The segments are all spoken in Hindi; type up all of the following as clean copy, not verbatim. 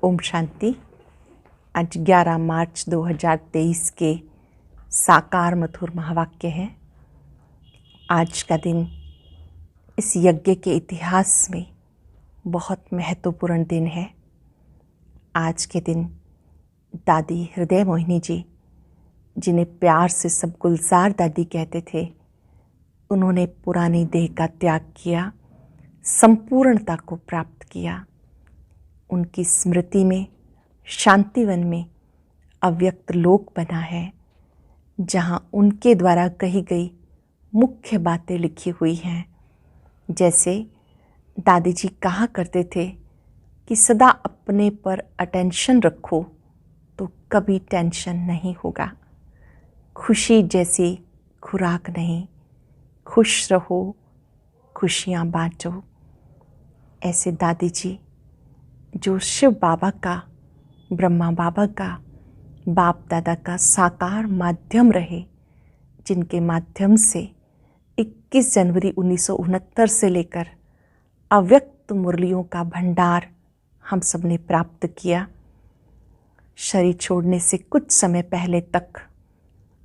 ओम शांति। आज 11 मार्च 2023 के साकार मधुर महावाक्य हैं। आज का दिन इस यज्ञ के इतिहास में बहुत महत्वपूर्ण दिन है। आज के दिन दादी हृदय मोहिनी जी, जिन्हें प्यार से सब गुलजार दादी कहते थे, उन्होंने पुरानी देह का त्याग किया, संपूर्णता को प्राप्त किया। उनकी स्मृति में शांतिवन में अव्यक्त लोक बना है, जहाँ उनके द्वारा कही गई मुख्य बातें लिखी हुई हैं। जैसे दादी जी कहा करते थे कि सदा अपने पर अटेंशन रखो तो कभी टेंशन नहीं होगा। खुशी जैसी खुराक नहीं, खुश रहो, खुशियाँ बांटो। ऐसे दादी जी जो शिव बाबा का, ब्रह्मा बाबा का, बाप दादा का साकार माध्यम रहे, जिनके माध्यम से 21 जनवरी 1969 से लेकर अव्यक्त मुरलियों का भंडार हम सब ने प्राप्त किया। शरीर छोड़ने से कुछ समय पहले तक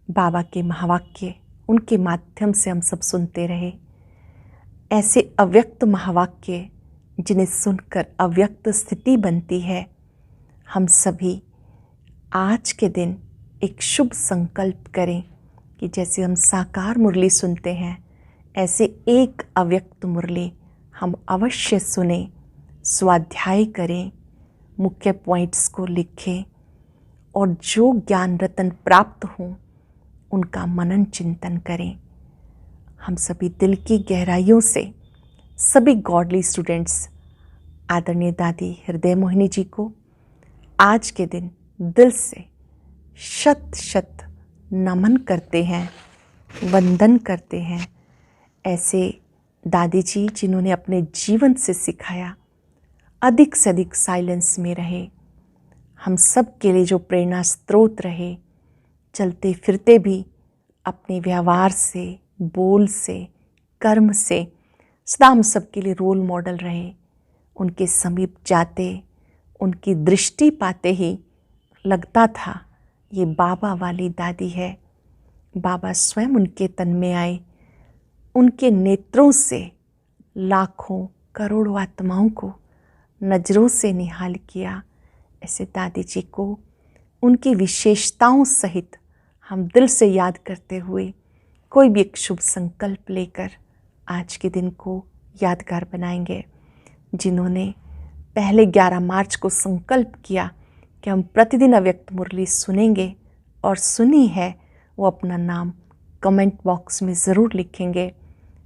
बाबा के महावाक्य उनके माध्यम से हम सब सुनते रहे। ऐसे अव्यक्त महावाक्य जिन्हें सुनकर अव्यक्त स्थिति बनती है, हम सभी आज के दिन एक शुभ संकल्प करें कि जैसे हम साकार मुरली सुनते हैं, ऐसे एक अव्यक्त मुरली हम अवश्य सुने, स्वाध्याय करें, मुख्य पॉइंट्स को लिखें और जो ज्ञान रत्न प्राप्त हों उनका मनन चिंतन करें। हम सभी दिल की गहराइयों से सभी गॉडली स्टूडेंट्स आदरणीय दादी हृदय मोहिनी जी को आज के दिन दिल से शत शत नमन करते हैं, वंदन करते हैं। ऐसे दादी जी जिन्होंने अपने जीवन से सिखाया, अधिक से अधिक साइलेंस में रहे, हम सब के लिए जो प्रेरणा स्रोत रहे, चलते फिरते भी अपने व्यवहार से, बोल से, कर्म से सदा हम सब के लिए रोल मॉडल रहे। उनके समीप जाते, उनकी दृष्टि पाते ही लगता था ये बाबा वाली दादी है। बाबा स्वयं उनके तन में आए, उनके नेत्रों से लाखों करोड़ों आत्माओं को नज़रों से निहाल किया। ऐसे दादी जी को उनकी विशेषताओं सहित हम दिल से याद करते हुए कोई भी एक शुभ संकल्प लेकर आज के दिन को यादगार बनाएंगे। जिन्होंने पहले 11 मार्च को संकल्प किया कि हम प्रतिदिन अव्यक्त मुरली सुनेंगे और सुनी है, वो अपना नाम कमेंट बॉक्स में ज़रूर लिखेंगे।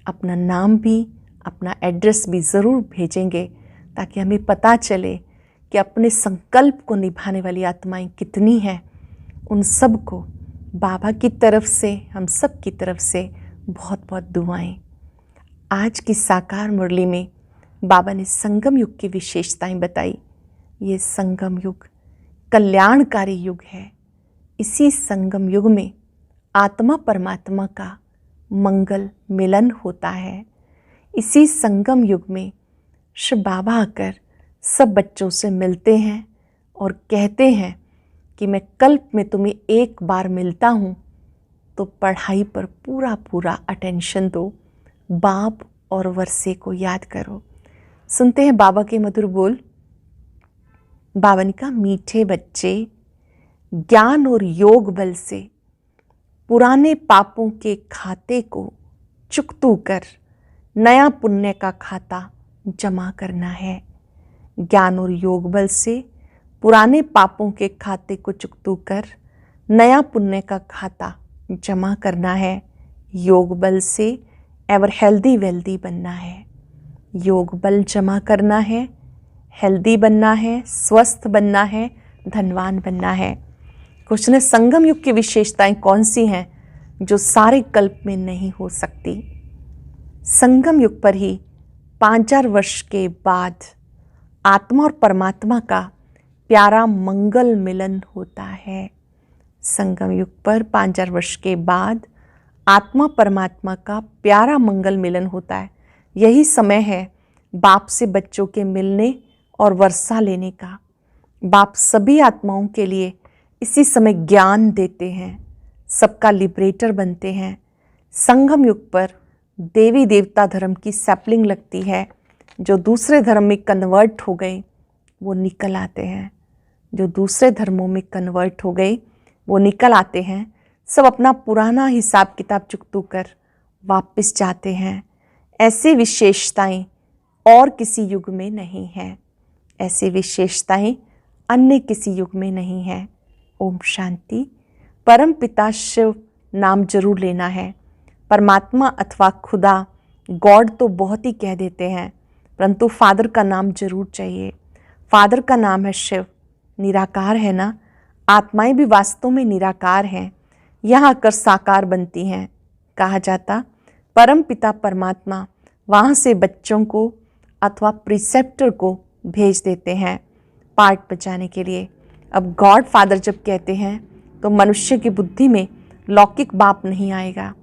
अपना नाम भी, अपना एड्रेस भी ज़रूर भेजेंगे ताकि हमें पता चले कि अपने संकल्प को निभाने वाली आत्माएं कितनी हैं। उन सब को बाबा की तरफ से, हम सब की तरफ से बहुत बहुत दुआएं। आज की साकार मुरली में बाबा ने संगम युग की विशेषताएं बताई। ये संगम युग कल्याणकारी युग है। इसी संगम युग में आत्मा परमात्मा का मंगल मिलन होता है। इसी संगम युग में शिव बाबा आकर सब बच्चों से मिलते हैं और कहते हैं कि मैं कल्प में तुम्हें एक बार मिलता हूँ, तो पढ़ाई पर पूरा पूरा अटेंशन दो, बाप और वर्षे को याद करो। सुनते हैं बाबा के मधुर बोल। बाबा ने कहा, मीठे बच्चे, ज्ञान और योग बल से पुराने पापों के खाते को चुकतू कर नया पुण्य का खाता जमा करना है। ज्ञान और योग बल से पुराने पापों के खाते को चुकतू कर नया पुण्य का खाता जमा करना है। योग बल से एवर हेल्दी वेल्दी बनना है। योग बल जमा करना है, हेल्दी बनना है, स्वस्थ बनना है, धनवान बनना है। कुछ ने संगम युग की विशेषताएं कौन सी हैं जो सारे कल्प में नहीं हो सकती। संगम युग पर ही 5000 वर्ष के बाद आत्मा और परमात्मा का प्यारा मंगल मिलन होता है। संगम युग पर 5000 वर्ष के बाद आत्मा परमात्मा का प्यारा मंगल मिलन होता है। यही समय है बाप से बच्चों के मिलने और वर्षा लेने का। बाप सभी आत्माओं के लिए इसी समय ज्ञान देते हैं, सबका लिबरेटर बनते हैं। संगम युग पर देवी देवता धर्म की सैपलिंग लगती है। जो दूसरे धर्म में कन्वर्ट हो गए वो निकल आते हैं, जो दूसरे धर्मों में कन्वर्ट हो गए वो निकल आते हैं। सब अपना पुराना हिसाब किताब चुकतू कर वापस जाते हैं। ऐसी विशेषताएं और किसी युग में नहीं है, ऐसी विशेषताएं अन्य किसी युग में नहीं है। ओम शांति। परम पिता शिव नाम जरूर लेना है। परमात्मा अथवा खुदा, गॉड तो बहुत ही कह देते हैं, परंतु फादर का नाम जरूर चाहिए। फादर का नाम है शिव, निराकार है ना। आत्माएं भी वास्तव में निराकार हैं, यहाँ आकर साकार बनती हैं। कहा जाता परम पिता परमात्मा वहाँ से बच्चों को अथवा प्रिसेप्टर को भेज देते हैं पाठ बचाने के लिए। अब गॉड फादर जब कहते हैं तो मनुष्य की बुद्धि में लौकिक बाप नहीं आएगा,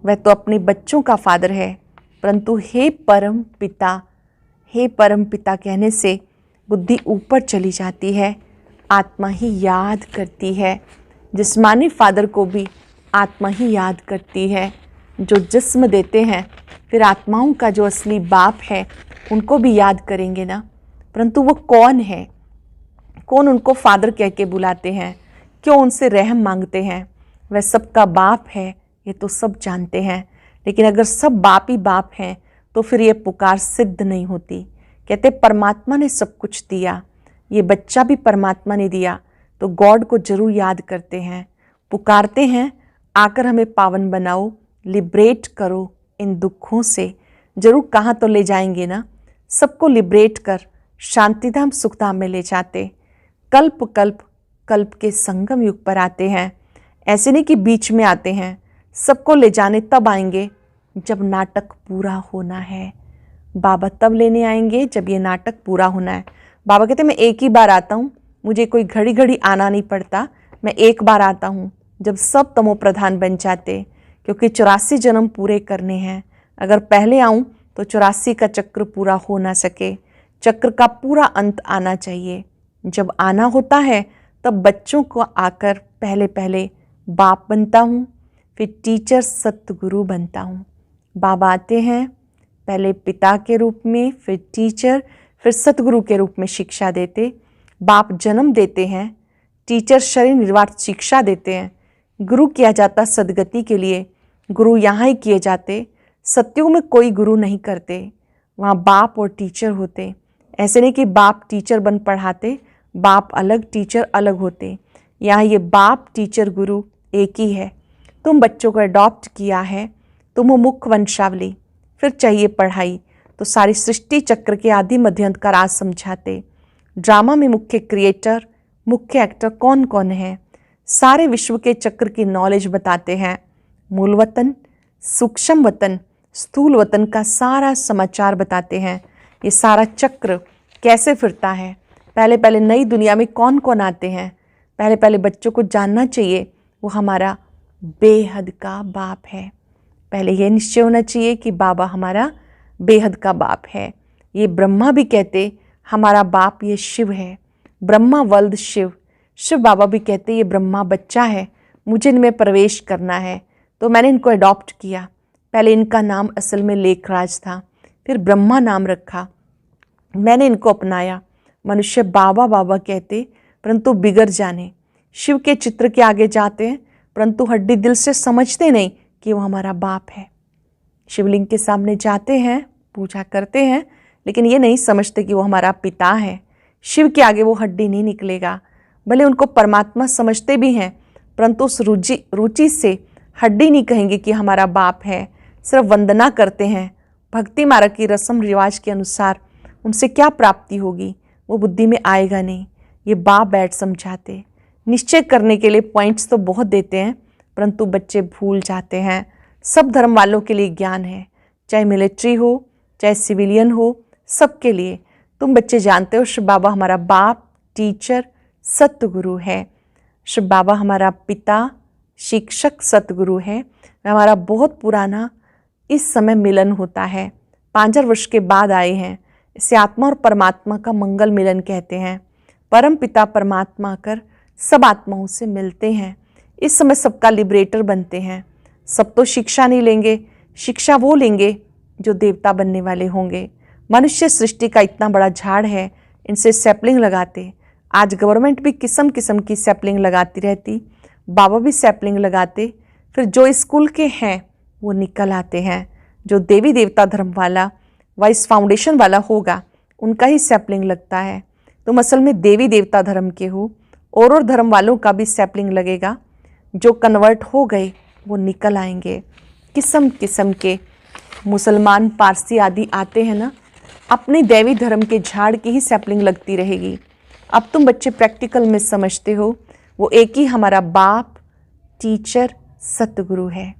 वह तो अपने बच्चों का फादर है। परंतु हे परम पिता, हे परम पिता कहने से बुद्धि ऊपर चली जाती है, आत्मा ही याद करती है। जिस्मानी फादर को भी आत्मा ही याद करती है। जो जिस्म देते हैं फिर आत्माओं का जो असली बाप है उनको भी याद करेंगे ना, परंतु वो कौन है, कौन उनको फादर कह के बुलाते हैं, क्यों उनसे रहम मांगते हैं। वह सबका बाप है, ये तो सब जानते हैं। लेकिन अगर सब बाप ही बाप हैं तो फिर ये पुकार सिद्ध नहीं होती। कहते परमात्मा ने सब कुछ दिया, ये बच्चा भी परमात्मा ने दिया, तो गॉड को जरूर याद करते हैं, पुकारते हैं आकर हमें पावन बनाओ, लिबरेट करो इन दुखों से। जरूर कहाँ तो ले जाएंगे ना, सबको लिबरेट कर शांतिधाम सुखधाम में ले जाते। कल्प कल्प कल्प के संगम युग पर आते हैं, ऐसे नहीं कि बीच में आते हैं। सबको ले जाने तब आएंगे जब नाटक पूरा होना है। बाबा तब लेने आएंगे जब ये नाटक पूरा होना है। बाबा कहते मैं एक ही बार आता हूँ, मुझे कोई घड़ी घड़ी आना नहीं पड़ता, मैं एक बार आता हूँ जब सब तमो प्रधान बन जाते, क्योंकि 84 जन्म पूरे करने हैं। अगर पहले आऊँ तो 84 का चक्र पूरा हो ना सके, चक्र का पूरा अंत आना चाहिए। जब आना होता है तब बच्चों को आकर पहले पहले बाप बनता हूँ, फिर टीचर सतगुरु बनता हूँ। बाबा आते हैं पहले पिता के रूप में, फिर टीचर, फिर सतगुरु के रूप में शिक्षा देते। बाप जन्म देते हैं, टीचर शरीर निर्वाण शिक्षा देते हैं, गुरु किया जाता सदगति के लिए, गुरु यहाँ ही किए जाते। सत्युग में कोई गुरु नहीं करते, वहाँ बाप और टीचर होते। ऐसे नहीं कि बाप टीचर बन पढ़ाते, बाप अलग टीचर अलग होते। यहाँ ये बाप टीचर गुरु एक ही है। तुम बच्चों को अडॉप्ट किया है, तुम हो मुख्य वंशावली, फिर चाहिए पढ़ाई तो सारी सृष्टि चक्र के आदि मध्य अंत का राज समझाते। ड्रामा में मुख्य क्रिएटर, मुख्य एक्टर कौन कौन है, सारे विश्व के चक्र की नॉलेज बताते हैं। मूल वतन, सूक्ष्म वतन, स्थूल वतन का सारा समाचार बताते हैं। ये सारा चक्र कैसे फिरता है, पहले पहले नई दुनिया में कौन कौन आते हैं। पहले पहले बच्चों को जानना चाहिए वो हमारा बेहद का बाप है। पहले ये निश्चय होना चाहिए कि बाबा हमारा बेहद का बाप है। ये ब्रह्मा भी कहते हमारा बाप ये शिव है, ब्रह्मा वल्द शिव। शिव बाबा भी कहते ये ब्रह्मा बच्चा है, मुझे इनमें प्रवेश करना है, तो मैंने इनको अडॉप्ट किया। पहले इनका नाम असल में लेखराज था, फिर ब्रह्मा नाम रखा, मैंने इनको अपनाया। मनुष्य बाबा बाबा कहते परंतु बिगड़ जाने, शिव के चित्र के आगे जाते हैं परंतु हड्डी दिल से समझते नहीं कि वो हमारा बाप है। शिवलिंग के सामने जाते हैं, पूजा करते हैं, लेकिन ये नहीं समझते कि वो हमारा पिता है। शिव के आगे वो हड्डी नहीं निकलेगा। भले उनको परमात्मा समझते भी हैं परंतु उस रुचि से हड्डी नहीं कहेंगे कि हमारा बाप है। सिर्फ वंदना करते हैं, भक्ति मार्ग की रस्म रिवाज के अनुसार उनसे क्या प्राप्ति होगी वो बुद्धि में आएगा नहीं। ये बाप बैठ समझाते, निश्चय करने के लिए पॉइंट्स तो बहुत देते हैं परंतु बच्चे भूल जाते हैं। सब धर्म वालों के लिए ज्ञान है, चाहे मिलिट्री हो चाहे सिविलियन हो, सबके लिए। तुम बच्चे जानते हो शिव बाबा हमारा बाप टीचर सतगुरु है। शिव बाबा हमारा पिता शिक्षक सतगुरु है। हमारा बहुत पुराना इस समय मिलन होता है, 5000 वर्ष के बाद आए हैं। इसे आत्मा और परमात्मा का मंगल मिलन कहते हैं। परम पिता परमात्मा आकर सब आत्माओं से मिलते हैं। इस समय सबका लिबरेटर बनते हैं। सब तो शिक्षा नहीं लेंगे, शिक्षा वो लेंगे जो देवता बनने वाले होंगे। मनुष्य सृष्टि का इतना बड़ा झाड़ है, इनसे सैपलिंग लगाते। आज गवर्नमेंट भी किस्म किस्म की सैपलिंग लगाती रहती, बाबा भी सैपलिंग लगाते। फिर जो स्कूल के हैं वो निकल आते हैं। जो देवी देवता धर्म वाला वाइस फाउंडेशन वाला होगा उनका ही सैपलिंग लगता है। तुम असल में देवी देवता धर्म के हो। और धर्म वालों का भी सैपलिंग लगेगा। जो कन्वर्ट हो गए वो निकल आएंगे। किस्म किस्म के मुसलमान, पारसी आदि आते हैं ना, अपने देवी धर्म के झाड़ की ही सैपलिंग लगती रहेगी। अब तुम बच्चे प्रैक्टिकल में समझते हो, वो एक ही हमारा बाप, टीचर, सतगुरु है।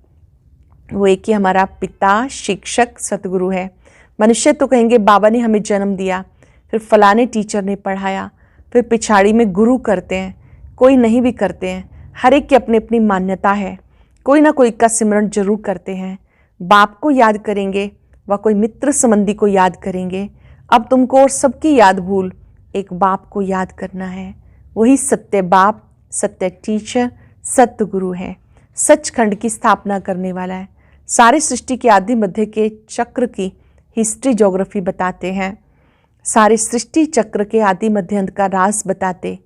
वो एक ही हमारा पिता, शिक्षक, सतगुरु है। मनुष्य तो कहेंगे बाबा ने हमें जन्म दिया, फिर फलाने टीचर ने पढ़ाया, फिर पिछाड़ी में गुरु करते हैं, कोई नहीं भी करते हैं। हर एक की अपनी अपनी मान्यता है। कोई ना कोई का सिमरन जरूर करते हैं। बाप को याद करेंगे व कोई मित्र संबंधी को याद करेंगे। अब तुमको और सबकी याद भूल एक बाप को याद करना है। वही सत्य बाप, सत्य टीचर, सत्य गुरु है। सचखंड की स्थापना करने वाला है। सारे सृष्टि के आदि मध्य के चक्र की हिस्ट्री ज्योग्राफी बताते हैं। सारे सृष्टि चक्र के आदि मध्य अंत का राज बताते।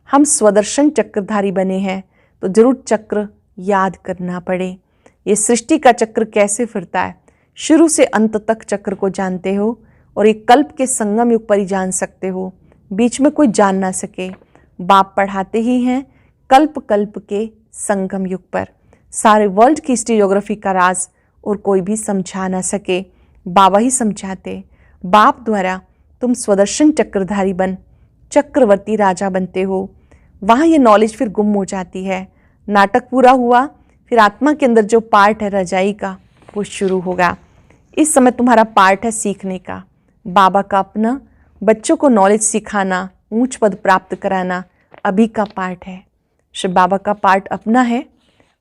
हम स्वदर्शन चक्रधारी बने हैं तो जरूर चक्र याद करना पड़े। ये सृष्टि का चक्र कैसे फिरता है, शुरू से अंत तक चक्र को जानते हो और एक कल्प के संगम युग पर ही जान सकते हो। बीच में कोई जान ना सके। बाप पढ़ाते ही हैं कल्प कल्प के संगम युग पर। सारे वर्ल्ड की हिस्ट्री ज्योग्राफी का राज और कोई भी समझा ना सके, बाबा ही समझाते। बाप द्वारा तुम स्वदर्शन चक्रधारी बन चक्रवर्ती राजा बनते हो। वहाँ ये नॉलेज फिर गुम हो जाती है। नाटक पूरा हुआ, फिर आत्मा के अंदर जो पार्ट है रजाई का वो शुरू होगा। इस समय तुम्हारा पार्ट है सीखने का। बाबा का अपना बच्चों को नॉलेज सिखाना, ऊंच पद प्राप्त कराना अभी का पार्ट है। शिव बाबा का पार्ट अपना है।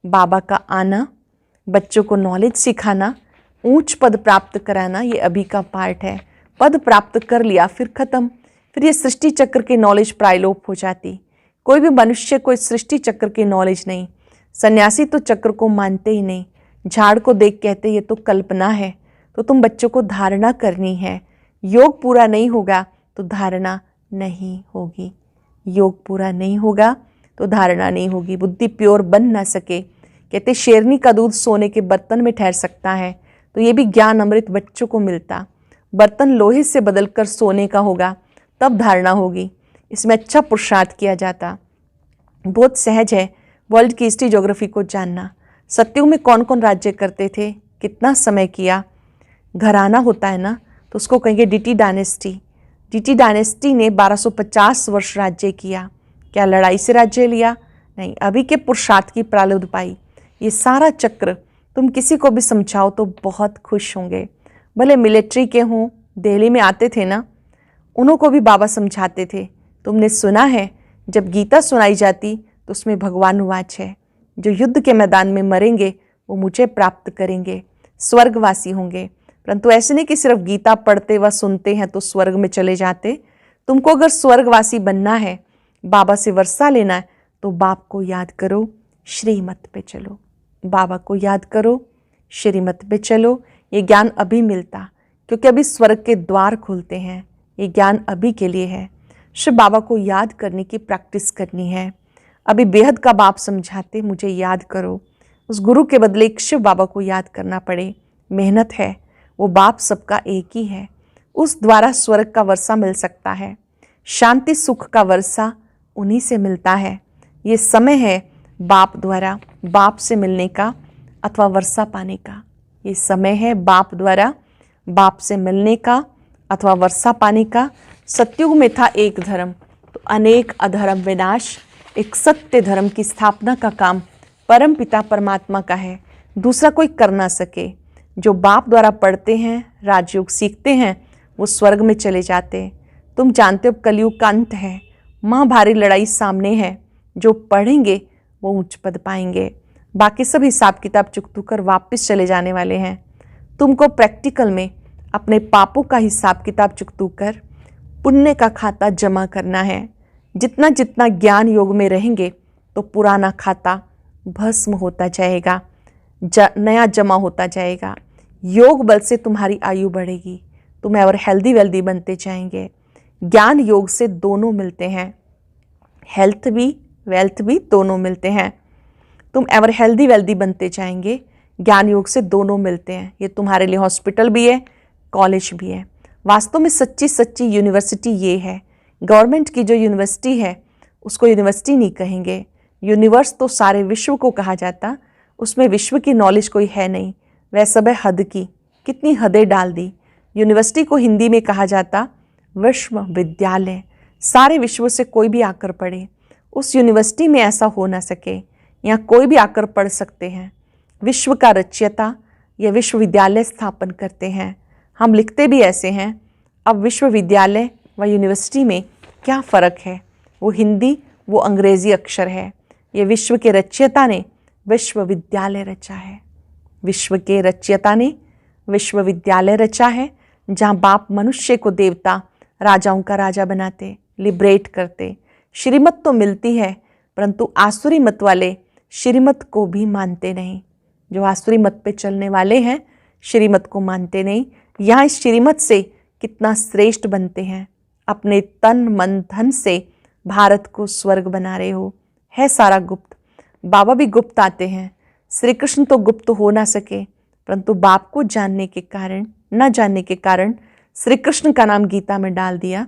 बाबा का आना, बच्चों को नॉलेज सिखाना, ऊंच पद प्राप्त कराना ये अभी का पार्ट है। पद प्राप्त कर लिया फिर खत्म। फिर ये सृष्टि चक्र की नॉलेज प्रायलोप हो जाती। कोई भी मनुष्य को इस सृष्टि चक्र की नॉलेज नहीं। सन्यासी तो चक्र को मानते ही नहीं। झाड़ को देख कहते ये तो कल्पना है। तो तुम बच्चों को धारणा करनी है। योग पूरा नहीं होगा तो धारणा नहीं होगी। योग पूरा नहीं होगा तो धारणा नहीं होगी। बुद्धि प्योर बन ना सके। कहते शेरनी का दूध सोने के बर्तन में ठहर सकता है, तो ये भी ज्ञान अमृत बच्चों को मिलता। बर्तन लोहे से बदलकर सोने का होगा तब धारणा होगी। इसमें अच्छा पुरुषार्थ किया जाता। बहुत सहज है वर्ल्ड की हिस्ट्री ज्योग्राफी को जानना। सत्युग में कौन कौन राज्य करते थे, कितना समय किया। घराना होता है ना, तो उसको कहेंगे डीटी डायनेस्टी। डीटी डायनेस्टी ने 1250 वर्ष राज्य किया। क्या लड़ाई से राज्य लिया? नहीं, अभी के पुरुषार्थ की प्रालब्ध पाई। ये सारा चक्र तुम किसी को भी समझाओ तो बहुत खुश होंगे। भले मिलिट्री के हों, दिल्ली में आते थे ना, उनको भी बाबा समझाते थे। तुमने सुना है जब गीता सुनाई जाती तो उसमें भगवान वाच है, जो युद्ध के मैदान में मरेंगे वो मुझे प्राप्त करेंगे, स्वर्गवासी होंगे। परंतु ऐसे नहीं कि सिर्फ गीता पढ़ते व सुनते हैं तो स्वर्ग में चले जाते। तुमको अगर स्वर्गवासी बनना है, बाबा से वर्षा लेना है, तो बाप को याद करो, श्रीमत पे चलो। बाबा को याद करो, श्रीमत पे चलो। ये ज्ञान अभी मिलता, क्योंकि अभी स्वर्ग के द्वार खुलते हैं। ये ज्ञान अभी के लिए है। शिव बाबा को याद करने की प्रैक्टिस करनी है। अभी बेहद का बाप समझाते मुझे याद करो। उस गुरु के बदले एक शिव बाबा को याद करना पड़े, मेहनत है। वो बाप सबका एक ही है। उस द्वारा स्वर्ग का वर्षा मिल सकता है। शांति सुख का वर्षा उन्हीं से मिलता है। ये समय है बाप द्वारा बाप से मिलने का अथवा वर्षा पाने का। ये समय है बाप द्वारा बाप से मिलने का अथवा वर्षा पाने का। सतयुग में था एक धर्म तो अनेक अधर्म विनाश। एक सत्य धर्म की स्थापना का काम परम पिता परमात्मा का है, दूसरा कोई कर ना सके। जो बाप द्वारा पढ़ते हैं, राजयोग सीखते हैं, वो स्वर्ग में चले जाते। तुम जानते हो कलयुग का अंत है, महाभारी लड़ाई सामने है। जो पढ़ेंगे वो उच्च पद पाएंगे, बाकी सब हिसाब किताब चुकतू कर वापस चले जाने वाले हैं। तुमको प्रैक्टिकल में अपने पापों का हिसाब किताब चुकतू कर पुण्य का खाता जमा करना है। जितना जितना ज्ञान योग में रहेंगे तो पुराना खाता भस्म होता जाएगा, नया जमा होता जाएगा। योग बल से तुम्हारी आयु बढ़ेगी, तुम एवर हेल्दी वेल्दी बनते जाएंगे। ज्ञान योग से दोनों मिलते हैं, हेल्थ भी वेल्थ भी दोनों मिलते हैं। तुम एवर हेल्दी वेल्दी बनते जाएंगे, ज्ञान योग से दोनों मिलते हैं। ये तुम्हारे लिए हॉस्पिटल भी है, कॉलेज भी है। वास्तव में सच्ची सच्ची यूनिवर्सिटी ये है। गवर्नमेंट की जो यूनिवर्सिटी है उसको यूनिवर्सिटी नहीं कहेंगे। यूनिवर्स तो सारे विश्व को कहा जाता, उसमें विश्व की नॉलेज कोई है नहीं, वह सब है हद की। कितनी हदें डाल दी। यूनिवर्सिटी को हिंदी में कहा जाता विश्वविद्यालय। सारे विश्व से कोई भी आकर पढ़े, उस यूनिवर्सिटी में ऐसा हो ना सके, यहाँ कोई भी आकर पढ़ सकते हैं। विश्व का रचयिता यह विश्वविद्यालय स्थापन करते हैं। हम लिखते भी ऐसे हैं। अब विश्वविद्यालय व यूनिवर्सिटी में क्या फ़र्क है? वो हिंदी, वो अंग्रेजी अक्षर है। ये विश्व के रचयिता ने विश्वविद्यालय रचा है। विश्व के रचयिता ने विश्वविद्यालय रचा है, जहाँ बाप मनुष्य को देवता, राजाओं का राजा बनाते, लिबरेट करते। श्रीमत तो मिलती है, परंतु आसुरी मत वाले श्रीमत को भी मानते नहीं। जो आसुरी मत पे चलने वाले हैं श्रीमत को मानते नहीं। यहाँ इस श्रीमत से कितना श्रेष्ठ बनते हैं। अपने तन मन धन से भारत को स्वर्ग बना रहे हो। है सारा गुप्त। बाबा भी गुप्त आते हैं। श्री कृष्ण तो गुप्त हो ना सके, परंतु बाप को जानने के कारण, न जानने के कारण श्री कृष्ण का नाम गीता में डाल दिया।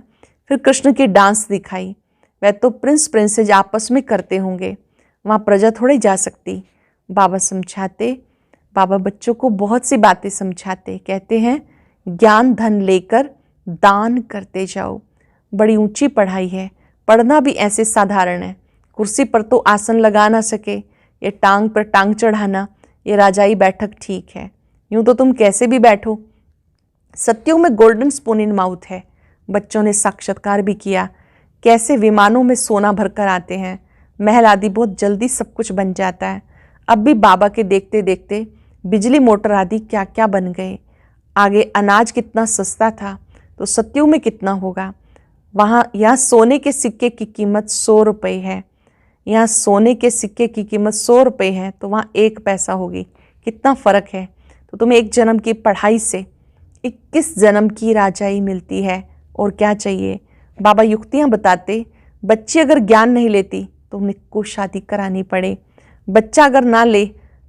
फिर कृष्ण की डांस दिखाई। वह तो प्रिंस प्रिंसेज आपस में करते होंगे, वहाँ प्रजा थोड़ी जा सकती। बाबा समझाते, बाबा बच्चों को बहुत सी बातें समझाते। कहते हैं ज्ञान धन लेकर दान करते जाओ। बड़ी ऊंची पढ़ाई है, पढ़ना भी ऐसे साधारण है। कुर्सी पर तो आसन लगा ना सके, ये टांग पर टांग चढ़ाना, ये राजाई बैठक ठीक है। यूं तो तुम कैसे भी बैठो। सत्युग में गोल्डन स्पून इन माउथ है। बच्चों ने साक्षात्कार भी किया, कैसे विमानों में सोना भरकर आते हैं, महल आदि बहुत जल्दी सब कुछ बन जाता है। अब भी बाबा के देखते देखते बिजली मोटर आदि क्या क्या बन गए। आगे अनाज कितना सस्ता था तो सत्युग में कितना होगा। यहाँ सोने के सिक्के की कीमत 100 रुपये है। यहाँ सोने के सिक्के की कीमत 100 रुपये है तो वहाँ 1 पैसा होगी। कितना फ़र्क है। तो तुम्हें एक जन्म की पढ़ाई से 21 जन्म की राजाई मिलती है। और क्या चाहिए। बाबा युक्तियाँ बताते, बच्ची अगर ज्ञान नहीं लेती तो उन्हें को शादी करानी पड़े। बच्चा अगर ना ले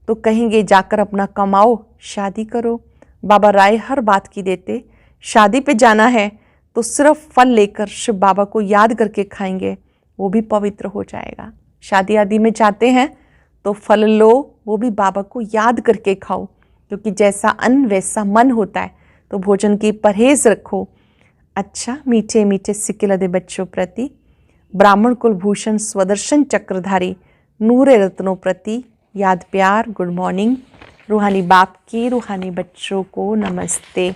तो कहेंगे जाकर अपना कमाओ, शादी करो। बाबा राय हर बात की देते। शादी पे जाना है तो सिर्फ फल लेकर शिव बाबा को याद करके खाएंगे, वो भी पवित्र हो जाएगा। शादी आदि में जाते हैं तो फल लो, वो भी बाबा को याद करके खाओ, क्योंकि जैसा अन्न वैसा मन होता है। तो भोजन की परहेज रखो। अच्छा, मीठे मीठे सिक्के लदे बच्चों प्रति, ब्राह्मण कुलभूषण स्वदर्शन चक्रधारी नूरे रत्नों प्रति याद प्यार, गुड मॉर्निंग। रूहानी बाप की रूहानी बच्चों को नमस्ते।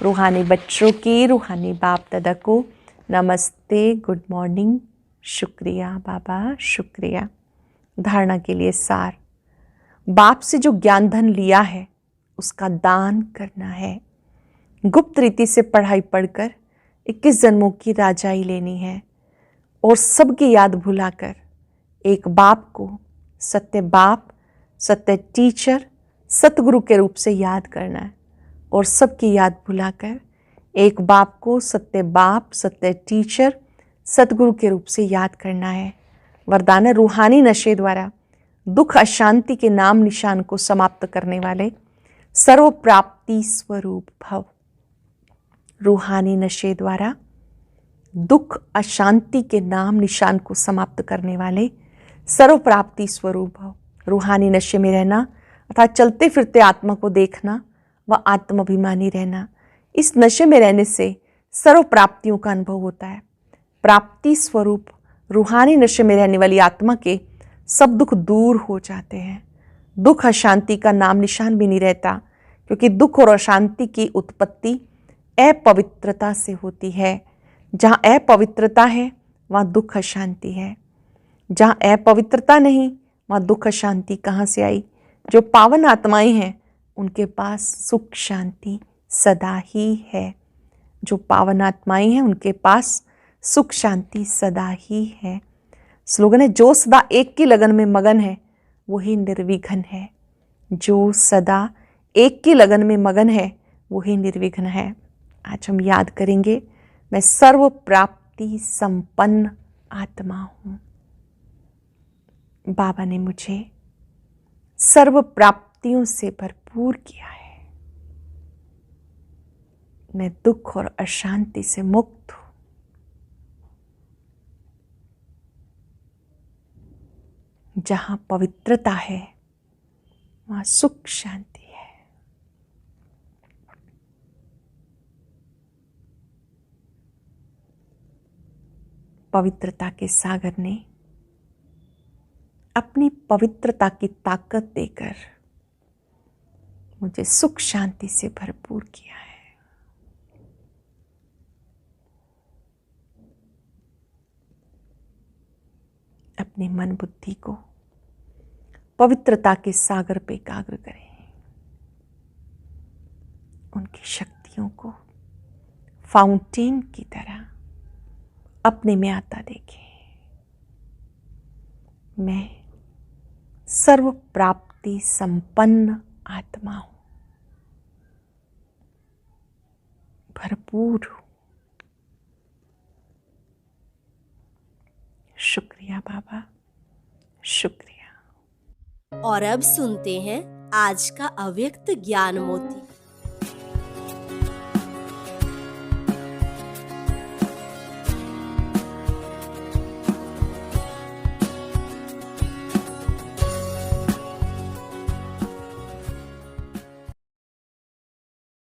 रूहानी बच्चों की रूहानी बाप दादा को नमस्ते, गुड मॉर्निंग। शुक्रिया बाबा, शुक्रिया। धारणा के लिए सार, बाप से जो ज्ञान धन लिया है उसका दान करना है। गुप्त रीति से पढ़ाई पढ़कर 21 जन्मों की राजाई लेनी है और सबकी याद भुलाकर एक बाप को सत्य बाप, सत्य टीचर, सतगुरु के रूप से याद करना है। और सबकी याद भुलाकर एक बाप को सत्य बाप, सत्य टीचर, सतगुरु के रूप से याद करना है। वरदान है रूहानी नशे द्वारा दुख अशांति के नाम निशान को समाप्त करने वाले सर्व प्राप्ति स्वरूप भव। रूहानी नशे द्वारा दुख अशांति के नाम निशान को समाप्त करने वाले सर्व प्राप्ति स्वरूप भव। रूहानी नशे में रहना अर्थात चलते फिरते आत्मा को देखना व आत्माभिमानी रहना। इस नशे में रहने से सर्व प्राप्तियों का अनुभव होता है। प्राप्ति स्वरूप रूहानी नशे में रहने वाली आत्मा के सब दुख दूर हो जाते हैं। दुख अशांति का नाम निशान भी नहीं रहता, क्योंकि दुख और अशांति की उत्पत्ति अपवित्रता से होती है। जहाँ अपवित्रता है वहाँ दुख अशांति है। जहाँ अपवित्रता नहीं वहाँ दुख अशांति कहाँ से आई। जो पावन आत्माएं हैं उनके पास सुख शांति सदा ही है। जो पावन आत्माएं हैं उनके पास सुख शांति सदा ही है। स्लोगन है, जो सदा एक की लगन में मगन है वही निर्विघ्न है। जो सदा एक की लगन में मगन है वही निर्विघ्न है। आज हम याद करेंगे, मैं सर्व प्राप्ति संपन्न आत्मा हूं। बाबा ने मुझे सर्व प्राप्तियों से भरपूर किया है। मैं दुख और अशांति से मुक्त हूं। जहां पवित्रता है वहां सुख शांति है। पवित्रता के सागर ने अपनी पवित्रता की ताकत देकर मुझे सुख शांति से भरपूर किया है। अपने मन बुद्धि को पवित्रता के सागर पे एकाग्र करें। उनकी शक्तियों को फाउंटेन की तरह अपने में आता देखें। मैं सर्व प्राप्ति संपन्न आत्मा हूं, भरपूर हूं। शुक्रिया बाबा, शुक्रिया। और अब सुनते हैं आज का अव्यक्त ज्ञान मोती।